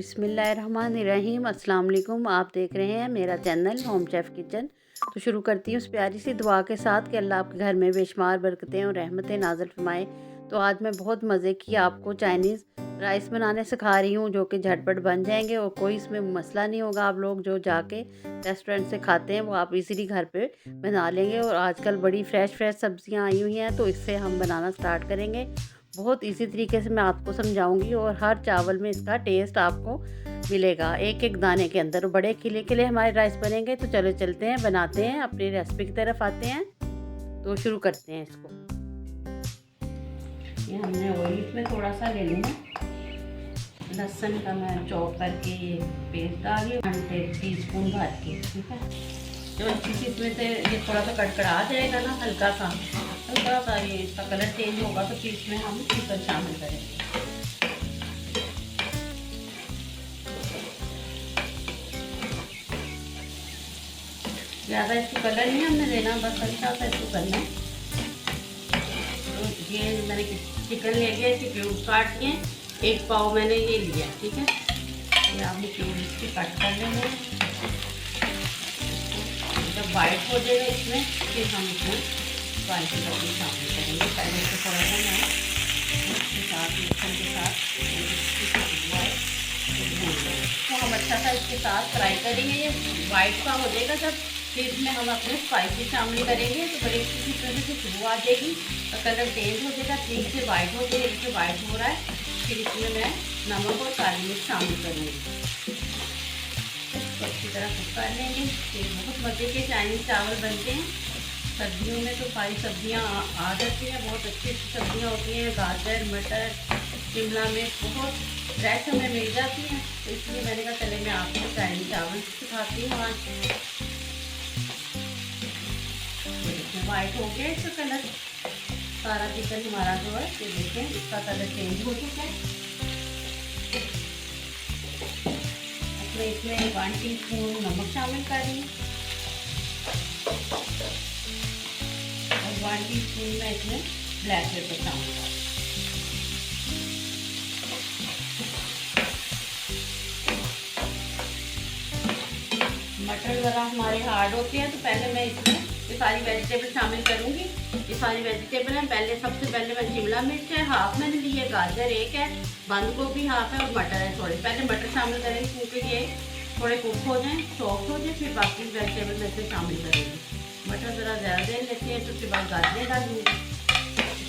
बिस्मिल्लाहिर्रहमानिर्रहीम। अस्सलाम वालेकुम। आप देख रहे हैं मेरा चैनल होम शेफ़ किचन। तो शुरू करती हूँ उस प्यारी सी दुआ के साथ कि अल्लाह आपके घर में बेशुमार बरकतें और रहमतें नाज़िल फरमाए। तो आज मैं बहुत मज़े की आपको चाइनीज़ राइस बनाने सिखा रही हूँ, जो कि झटपट बन जाएंगे और कोई इसमें मसला नहीं होगा। आप लोग जो जाके रेस्टोरेंट से खाते हैं वो आप इजीली घर पे बना लेंगे। और आजकल बड़ी फ़्रेश सब्ज़ियाँ आई हुई हैं, तो इससे हम बनाना स्टार्ट करेंगे। बहुत इजी तरीके से मैं आपको समझाऊंगी और हर चावल में इसका टेस्ट आपको मिलेगा, एक एक दाने के अंदर। बड़े खिले खिले हमारे राइस बनेंगे। तो चलो चलते हैं, बनाते हैं, अपनी रेसिपी की तरफ आते हैं। तो शुरू करते हैं इसको। ये हमने ऑयल में थोड़ा सा ले लेना, लहसुन का मैं चॉप करके ये पेस्ट डाल रही हूँ 1 टीस्पून भर के, ठीक है। तो इसमें से ये थोड़ा सा कड़कड़ा जाएगा ना, हल्का सा ये इसका कलर चेंज होगा, तो फिर इसमें हम चिकन शामिल करेंगे। ज़्यादा इसको कलर नहीं हमने देना, बस हल्का सा इसको करना है। तो ये मैंने चिकन ले लिया, इसके क्यूब काट लिए, 1 पाव मैंने ये लिया, ठीक है। ये आपने क्यूब इसकी कट कर लेंगे। जब वाइट हो जाएगा इसमें, फिर हम इसमें स्पाइसी सब्जी शामिल करेंगे। पहले से थोड़ा सा मैं इसके साथ मिक्सर के साथ तो हम अच्छा सा इसके साथ फ्राई करेंगे। ये वाइट का हो जाएगा जब, फिर इसमें हम अपने स्पाइसी शामिल करेंगे। तो बड़ी अच्छी तरह से खुशबू आ जाएगी और कलर चेंज हो जाएगा, ठीक से वाइट हो जाएगा। इससे वाइट हो रहा है, फिर इसमें मैं नमक और काली मिर्च शामिल करूँगी। तो अच्छी तरह कुक कर लेंगे। फिर बहुत मज़े के चाइनीज़ चावल बनते हैं। सब्जियों में तो सारी सब्जियां आ जाती हैं, बहुत अच्छी सब्जियां होती हैं। गाजर, मटर, शिमला मिर्च बहुत फ्रेश हमें मिल जाती हैं। तो इसलिए मैंने कहा चले मैं आपको चाइनीज़ चावल सिखाती हूँ आज। देखिए वाइट हो गया इसका कलर, सारा चिकन हमारा जो है ये देखें इसका कलर चेंज हो चुका है। अब इसमें 1 टीस्पून नमक शामिल कर रही हूँ और 1 टीस्पून में इसमें ब्लैक पेपर शामिल कर। मटर ज़रा हमारे हार्ड होते हैं, तो पहले मैं इसमें ये सारी वेजिटेबल शामिल करूँगी। ये सारी वेजिटेबल हैं। सबसे पहले मैं शिमला मिर्च है हाफ मैंने ली है, गाजर 1 है, बंद गोभी हाफ है और मटर है थोड़े। पहले मटर शामिल करेंगे क्योंकि ये थोड़े कुक हो जाएं, सॉफ्ट हो जाए, फिर बाकी वेजिटेबल में से शामिल करेंगे। मटर ज़रा ज़्यादा देर लेते हैं, तो उसके बाद गाजरें डालूँगी।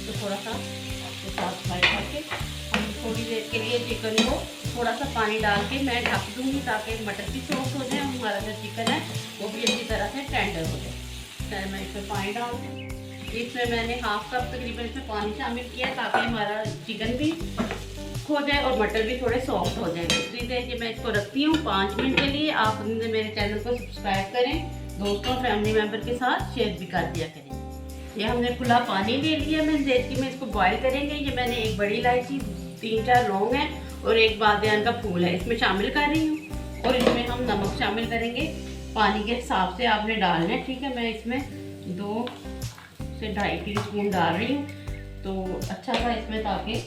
तो थोड़ा सा इसके साथ फ्राई करके हम थोड़ी देर के लिए चिकन को थोड़ा सा पानी डाल के मैं ढक दूँगी, ताकि मटर भी सॉफ्ट हो जाए और हमारा जो चिकन है वो भी अच्छी तरह से टेंडर हो जाए। फिर मैं इसमें पानी डाल दूँ। इसमें मैंने हाफ कप तकरीबन इसमें पानी शामिल किया, ताकि हमारा चिकन भी हो जाए और मटर भी थोड़े सॉफ्ट हो जाए। इतनी देर कि मैं इसको रखती हूँ 5 मिनट के लिए। आप मेरे चैनल को सब्सक्राइब करें, दोस्तों फैमिली मेम्बर के साथ शेयर भी कर दिया करें। ये हमने खुला पानी ले लिया, मैं देख के मैं इसको बॉईल करेंगे। ये मैंने 1 बड़ी इलायची, 3-4 लौंग है और 1 बादियान का फूल है इसमें शामिल कर रही हूँ। और इसमें हम नमक शामिल करेंगे, पानी के हिसाब से आपने डालना है, ठीक है। मैं इसमें 2 से 2.5 टीस्पून डाल रही हूँ, तो अच्छा सा इसमें ताकि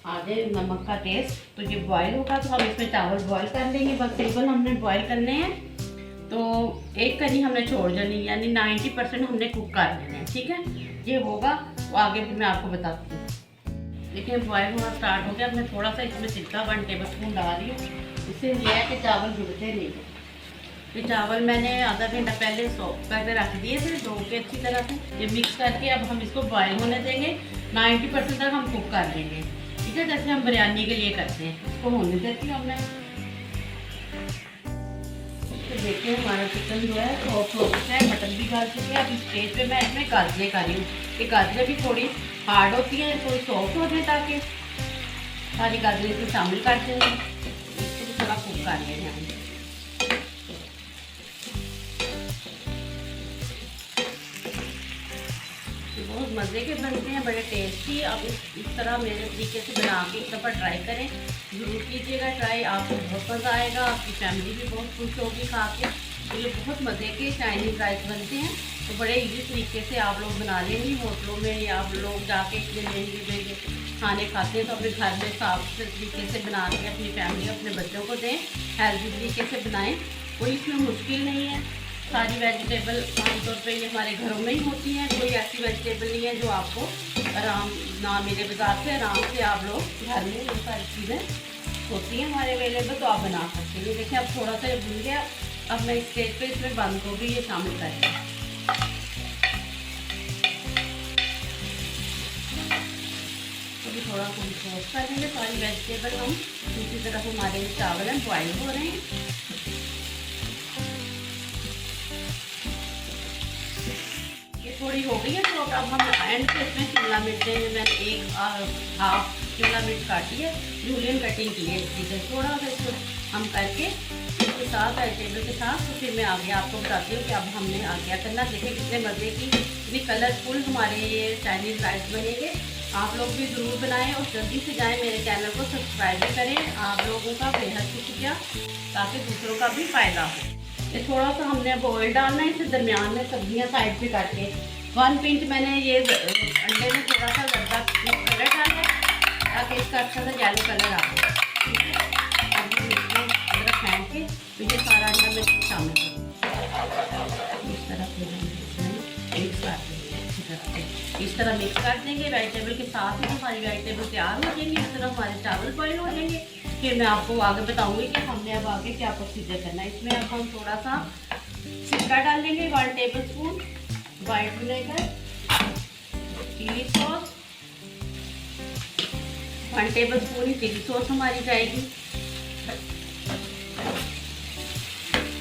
आ जाए नमक का टेस्ट। तो ये बॉईल होगा तो हम इसमें चावल बॉईल कर लेंगे। बस सिंपल हमने बॉईल करने हैं, तो 1 कनी हमने छोड़ जानी, यानी 90% हमने कुक कर लेना है, ठीक है। ये होगा तो आगे भी मैं आपको बताती हूँ। देखिए बॉयल होना स्टार्ट हो गया। मैं थोड़ा सा इसमें सिरका 1 टेबलस्पून डाल रही हूँ, इससे यह है कि चावल जुड़ते नहीं। ये चावल मैंने आधा घंटा पहले सॉफ्ट करके रख दिए थे, धो के अच्छी तरह से। ये मिक्स करके अब हम इसको बॉयल होने देंगे, 90% तक हम कुक कर लेंगे, ठीक है, जैसे हम बिरयानी के लिए करते हैं। इसको होने देती हूँ मैं। तो देखिए हमारा चिकन जो है सॉफ्ट हो चुका है, मटन भी गल चुके हैं। अब इस स्टेज पे मैं इसमें गाजरें कर रही हूँ। ये गाजरें भी थोड़ी हार्ड होती हैं, थोड़ी सॉफ्ट हो जाए, ताकि सारी गाजरें इसमें शामिल कर देंगे। इसको भी थोड़ा कुक कर लेना है। बहुत मज़े के बनते हैं, बड़े टेस्टी। आप इस तरह मेरे तरीके से बना के एक दफ़ा ट्राई करें, ज़रूर कीजिएगा ट्राई। आपको बहुत मज़ा आएगा, आपकी फैमिली भी बहुत खुश होगी खा के। तो ये बहुत मज़े के चाइनीज़ राइस बनते हैं। तो बड़े इजी तरीके से आप लोग बना लेंगे। होटलों में या आप लोग जाके इतने महंगे खाने खाते हैं तो अपने घर में साफ तरीके से बना के अपनी फैमिली अपने बच्चों को दें, हेल्दी तरीके से बनाएं। कोई इसमें मुश्किल नहीं है। सारी वेजिटेबल आमतौर पे ये हमारे घरों में ही होती हैं। कोई ऐसी वेजिटेबल नहीं है जो आपको आराम ना मिले बाजार से। आराम से आप लोग घर में ये सारी चीज़ें होती हैं हमारे अवेलेबल, तो आप बना सकते हैं। देखिए अब थोड़ा सा भून गया। अब मैं इस स्टेज पे इसमें बंद गोभी ये शामिल करेंगे। तो थोड़ा हम सोच कर लेंगे। सारी वेजिटेबल हम दूसरी तरफ हमारे चावल हैं बॉयल हो रहे हैं। ये थोड़ी हो गई है तो अब हम एंड पे इसमें शिमला मिर्च देंगे। मैंने एक हाफ शिमला मिर्च काटी है, जूलियन कटिंग की है। ठीक है, थोड़ा सा इसको हम करके इसके साथ वेजिटेबल के साथ तो फिर मैं आगे आपको बताती हूँ कि अब हमने आगे क्या करना। देखिए कितने मज़े की इतनी कलरफुल हमारे ये चाइनीज़ राइस बनेंगे। आप लोग भी ज़रूर बनाएं और जल्दी से जाएं मेरे चैनल को सब्सक्राइब भी करें। आप लोगों का बेहद शुक्रिया, ताकि दूसरों का भी फ़ायदा हो। ये थोड़ा सा हमने अब ऑयल डालना है। इसे दरमियान में सब्जियां साइड पे काट के 1 पिंच मैंने ये अंडे में थोड़ा सा ज़्यादा कलर डाला है ताकि इसका अच्छा सा येलो कलर आ जाए। ठीक है, अब हम इसमें अदरक फेंट के तो ये सारा अंडा में शामिल करेंगे। इस तरह से मिक्स कर देंगे। इस तरह मिक्स कर देंगे वेजिटेबल के साथ ही हमारी वेजिटेबल तैयार हो जाएंगी। इस तरह हमारे चावल बॉयल हो जाएंगे। फिर मैं आपको आगे बताऊंगी कि हमने अब आगे क्या प्रोसीजर करना है। इसमें अब हम थोड़ा सा सिरका डाल लेंगे, 1 tablespoon white vinegar, chilli sauce 1 tablespoon ही चिली सॉस हमारी जाएगी,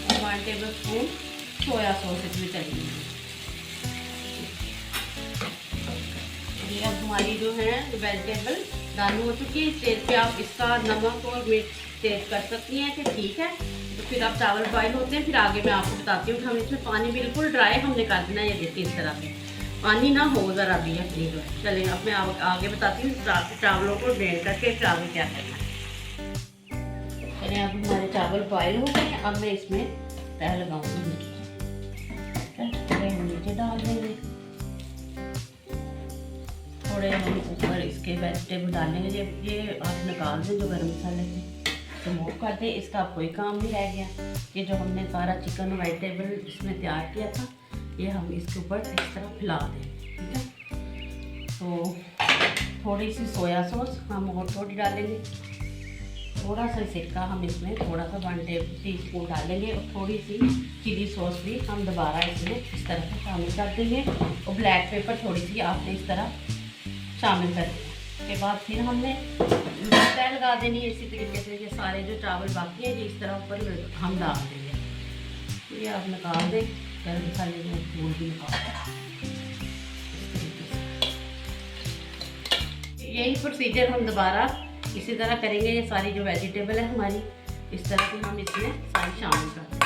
और 1 टेबल स्पून सोया सॉस इसमें चलेगी। ये अब हमारी जो है वेजिटेबल डालनी हो चुकी है। स्टेज पे आप इसका नमक और मिर्च टेस्ट कर सकती हैं कि ठीक है। तो फिर आप चावल बॉयल होते हैं। फिर आगे मैं आपको बताती हूँ कि हम इसमें पानी बिल्कुल ड्राई हमने कर देना है। ये देखिए इस तरह से पानी ना हो ज़रा भी अपनी जो। चलिए अब मैं आगे बताती हूँ चावलों को ड्रेन करके फिर आगे क्या करना है। चलिए अब हमारे चावल बॉयल हो गए। अब मैं इसमें तह लगाऊंगी। हम नीचे डाल देंगे। थोड़े हम ऊपर इसके वेजिटेबल डालेंगे। ये आप निकाल दें जो गरम मसाले से मूव कर दें। इसका कोई काम नहीं रह गया। ये जो हमने सारा चिकन और वेजिटेबल इसमें तैयार किया था ये हम इसके ऊपर इस तरह फैला दें। ठीक है, तो थोड़ी सी सोया सॉस हम और थोड़ी डालेंगे। थोड़ा सा सिरका हम इसमें थोड़ा सा 1 टीस्पून डालेंगे और थोड़ी सी चिली सॉस भी हम दोबारा इसमें इस तरह से शामिल कर देंगे। और ब्लैक पेपर थोड़ी सी आपने इस तरह शामिल कर दें। उसके बाद फिर हमने तह लगा देनी है। इसी तरीके से ये सारे जो चावल बाकी हैं इस तरह ऊपर हम डाल देंगे। ये आप निकाल दें, गरम मसाले में फूल भी निकाल। यही प्रोसीजर हम दोबारा इसी तरह करेंगे। ये सारी जो वेजिटेबल है हमारी इस तरह से हम इसमें सारी शामिल कर देंगे।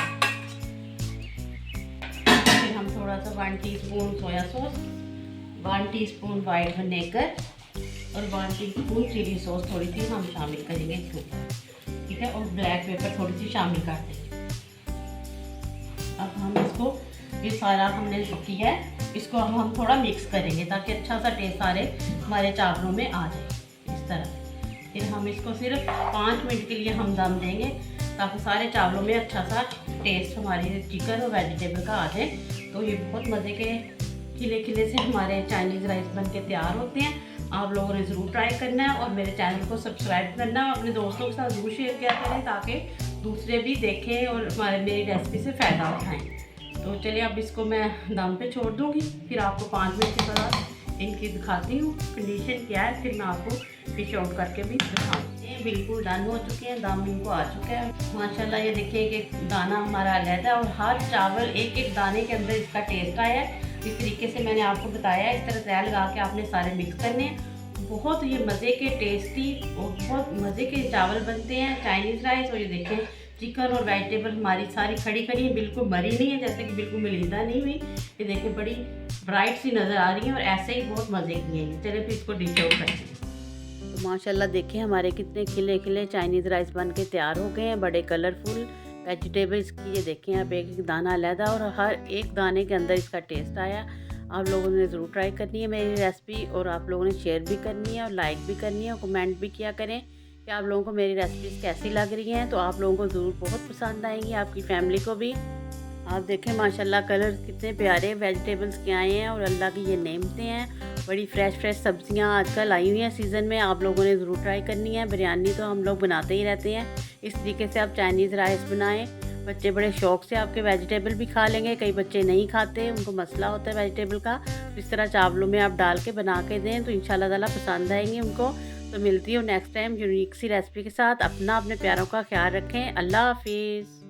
फिर हम थोड़ा सा 1 teaspoon soya sauce, 1 teaspoon white vinegar और 1 टीस्पून चिली सॉस थोड़ी सी हम शामिल करेंगे इसके ऊपर। ठीक है, और ब्लैक पेपर थोड़ी सी शामिल कर देंगे। अब हम इसको ये सारा हमने किया है, इसको हम थोड़ा मिक्स करेंगे ताकि अच्छा सा टेस्ट सारे हमारे चावलों में आ जाए इस तरह। फिर हम इसको सिर्फ 5 मिनट के लिए हम दम देंगे ताकि सारे चावलों में अच्छा सा टेस्ट हमारे चिकन और वेजिटेबल का आ जाए। तो ये बहुत मज़े के खिले खिले से हमारे चाइनीज़ राइस बन के तैयार होते हैं। आप लोगों ने ज़रूर ट्राई करना है और मेरे चैनल को सब्सक्राइब करना है। अपने दोस्तों के साथ ज़रूर शेयर किया करें ताकि दूसरे भी देखें और हमारे मेरी रेसिपी से फ़ायदा उठाएं। तो चलिए अब इसको मैं दम पे छोड़ दूँगी। फिर आपको 5 मिनट के बाद इनकी दिखाती हूँ कंडीशन क्या है। फिर मैं आपको फिश आउट करके भी दिखाऊँगी। ये बिल्कुल डन हो चुके हैं, दम इनको आ चुका है माशाल्लाह। ये देखिए कि दाना हमारा अलग है और हर चावल एक एक दाने के अंदर इसका टेस्ट आया है। इस तरीके से मैंने आपको बताया। इस तरह तैयार लगा के आपने सारे मिक्स करने हैं। बहुत ये मज़े के टेस्टी और बहुत मज़े के चावल बनते हैं चाइनीज़ राइस। और ये देखें चिकन और वेजिटेबल हमारी सारी खड़ी खड़ी है, बिल्कुल मरी नहीं है, जैसे कि बिल्कुल मलीदा नहीं हुई। ये देखें बड़ी ब्राइट सी नज़र आ रही है और ऐसे ही बहुत मज़े की हैं। चलिए फिर इसको डिश आउट करते हैं। तो माशाल्लाह देखिए हमारे कितने खिले खिले चाइनीज़ राइस बन के तैयार हो गए हैं, बड़े कलरफुल। वेजिटेबल्स की। ये देखें आप, एक एक दाना अलग और हर एक दाने के अंदर इसका टेस्ट आया। आप लोगों ने ज़रूर ट्राई करनी है मेरी रेसिपी, और आप लोगों ने शेयर भी करनी है और लाइक भी करनी है और कमेंट भी किया करें कि आप लोगों को मेरी रेसिपीज़ कैसी लग रही हैं। तो आप लोगों को ज़रूर बहुत पसंद आएंगी, आपकी फैमिली को भी। आप देखें माशाल्लाह कलर कितने प्यारे वेजिटेबल्स के आए हैं, और अल्लाह की ये नेमतें हैं। बड़ी फ्रेश फ्रेश सब्जियां आजकल आई हुई हैं सीज़न में, आप लोगों ने ज़रूर ट्राई करनी है। बिरयानी तो हम लोग बनाते ही रहते हैं, इस तरीके से आप चाइनीज़ राइस बनाएं। बच्चे बड़े शौक़ से आपके वेजिटेबल भी खा लेंगे। कई बच्चे नहीं खाते, उनको मसला होता है वेजिटेबल का, तो इस तरह चावलों में आप डाल के बना के दें तो इंशाल्लाह ताला पसंद आएंगे उनको। तो मिलती हूँ नेक्स्ट टाइम यूनिक सी रेसिपी के साथ। अपना अपने प्यारों का ख्याल रखें। अल्लाह हाफिज़।